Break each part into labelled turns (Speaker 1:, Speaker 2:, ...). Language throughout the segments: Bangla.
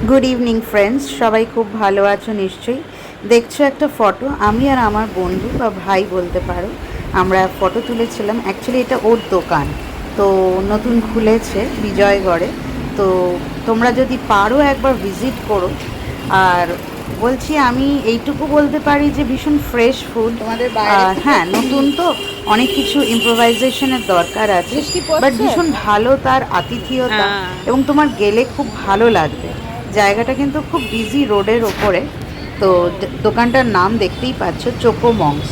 Speaker 1: গুড ইভিনিং ফ্রেন্ডস, সবাই খুব ভালো আছো নিশ্চয়ই। দেখছো একটা ফটো, আমি আর আমার বন্ধু বা ভাই বলতে পারো, আমরা ফটো তুলেছিলাম। অ্যাকচুয়ালি এটা ওর দোকান, তো নতুন খুলেছে বিজয়গড়ে। তো তোমরা যদি পারো একবার ভিজিট করো। আর বলছি, আমি এইটুকু বলতে পারি যে ভীষণ ফ্রেশ ফুড।
Speaker 2: তোমাদের বাইরে থেকে
Speaker 1: হ্যাঁ,
Speaker 2: কি
Speaker 1: নতুন তো অনেক কিছু ইম্প্রোভাইজেশনের দরকার আছে,
Speaker 2: বৃষ্টি
Speaker 1: বাট
Speaker 2: পড়ছে?
Speaker 1: ভীষণ ভালো তার আতিথেয়তা।
Speaker 2: হ্যাঁ।
Speaker 1: এবং তোমার গেলে খুব ভালো লাগবে। জায়গাটা কিন্তু খুব বিজি রোডের ওপরে। তো দোকানটার নাম দেখতেই পাচ্ছ, চোকো মংস।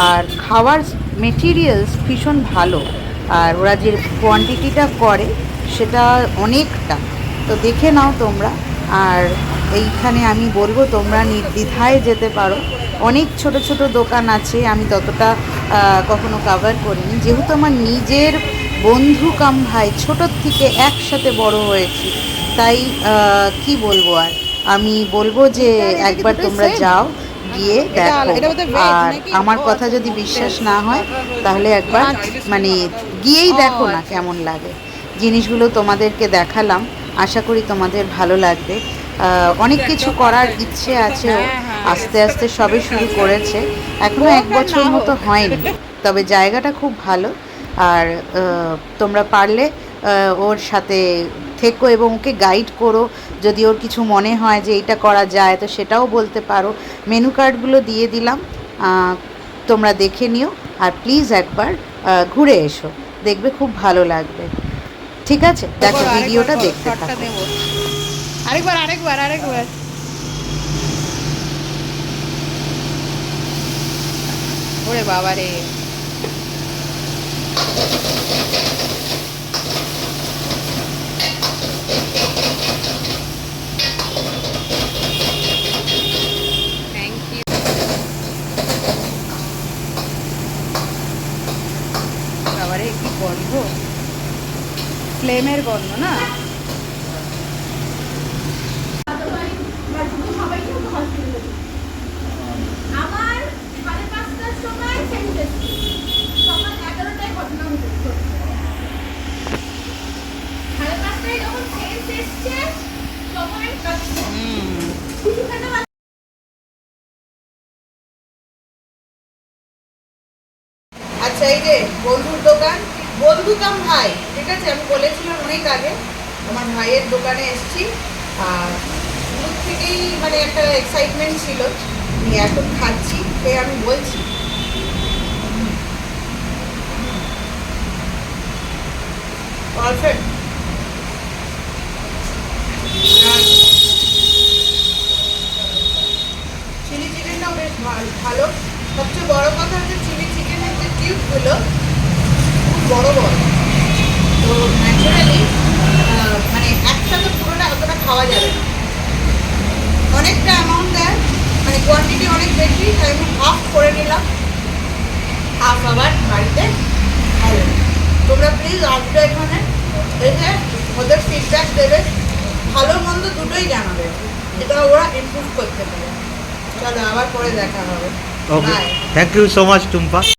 Speaker 1: আর খাওয়ার মেটেরিয়ালস ভীষণ ভালো। আর ওরা যে কোয়ান্টিটিটা করে সেটা অনেকটা। তো দেখে নাও তোমরা। আর এইখানে আমি বলবো তোমরা নির্দ্বিধায় যেতে পারো। অনেক ছোট ছোট দোকান আছে, আমি ততটা কখনো কভার করিনি, যেহেতু আমার নিজের বন্ধু কাম ভাই ছোটোর থেকে একসাথে বড় হয়েছি। তাই কি বলবো আর, আমি বলবো যে
Speaker 2: এটা কি
Speaker 1: একবার
Speaker 2: দুটোই
Speaker 1: তোমরা
Speaker 2: সেম?
Speaker 1: যাও, গিয়ে
Speaker 2: এটা
Speaker 1: দেখো।
Speaker 2: এটা বোধহয় ভেজ
Speaker 1: আর
Speaker 2: নাকি?
Speaker 1: আমার
Speaker 2: ও
Speaker 1: কথা
Speaker 2: আচ্ছা,
Speaker 1: যদি বিশ্বাস
Speaker 2: ভেজ।
Speaker 1: না হয়, তাহলে একবার মানে গিয়েই
Speaker 2: ও
Speaker 1: দেখো না
Speaker 2: আচ্ছা।
Speaker 1: কেমন লাগে। জিনিসগুলো তোমাদেরকে দেখালাম, আশা করি তোমাদের ভালো লাগবে। অনেক কিছু করার ইচ্ছে আছে ও,
Speaker 2: হ্যাঁ, হ্যাঁ।
Speaker 1: আস্তে আস্তে সবে শুরু করেছে, এখনও
Speaker 2: হোক
Speaker 1: এক
Speaker 2: আর
Speaker 1: বছর
Speaker 2: না
Speaker 1: মতো
Speaker 2: হোক।
Speaker 1: হয়নি। তবে জায়গাটা খুব ভালো। আর তোমরা পারলে ওর সাথে থেকো এবং ওকে গাইড করো। যদি ওর কিছু মনে হয় যে এইটা করা যায়, তো সেটাও বলতে পারো। মেনু কার্ডগুলো দিয়ে দিলাম, তোমরা দেখে নিও। আর প্লিজ একবার ঘুরে এসো, দেখবে খুব ভালো লাগবে। ঠিক আছে, দেখো,
Speaker 2: করো, আরেকবার
Speaker 1: ভিডিওটা
Speaker 2: করো,
Speaker 1: দেখতে
Speaker 2: শটটা
Speaker 1: থাকো।
Speaker 2: নেব। আরেকবার আরেকবার আরেকবার। ওরে বাবা রে! Thank you. বাবা রে, কি গন্ধ! ফ্লেমের গন্ধ না?
Speaker 3: আমার 5:30টার সময় সেন্ট এসেছি, সকাল 11টায় ঘটনা ঘটেছে। 5:30টায় যখন সেন্ট এসছে তখন আমি কিছু খেতে
Speaker 1: আচ্ছা, এই যে বন্ধুর দোকান, বন্ধু কাম ভাই, ঠিক আছে, আমি বলেছিলাম অনেক আগে আমার ভাইয়ের দোকানে এসেছি। আর শুরু থেকেই মানে একটা এক্সাইটমেন্ট ছিল, এখন খাচ্ছি, সে আমি বলছি। পারফেক্ট। আর চিলি চিকেনটাও বেশ ভালো। সবচেয়ে বড় কথা হচ্ছে চিলি চিকেনের যে টিউবগুলো খুব বড় বড়। তো ন্যাচারালি মানে একসাথে পুরোটা অতটা খাওয়া যাবে না, অনেকটা অ্যামাউন্ট দেয়, মানে কোয়ান্টিটি অনেক বেশি, তাই আমি হাফ করে নিলাম, হাফ আবার বাড়িতে খাবো। তোমরা প্লিজ আসবে এখানে, এসে ওদের ফিডব্যাক দেবে, ভালো মন্দ দুটোই জানাবে, এটা ওরা ইমপ্রুভ করতে পারে। চলো, আবার পরে দেখা হবে।
Speaker 4: Okay,
Speaker 1: bye.
Speaker 4: Thank you so much Tumpa.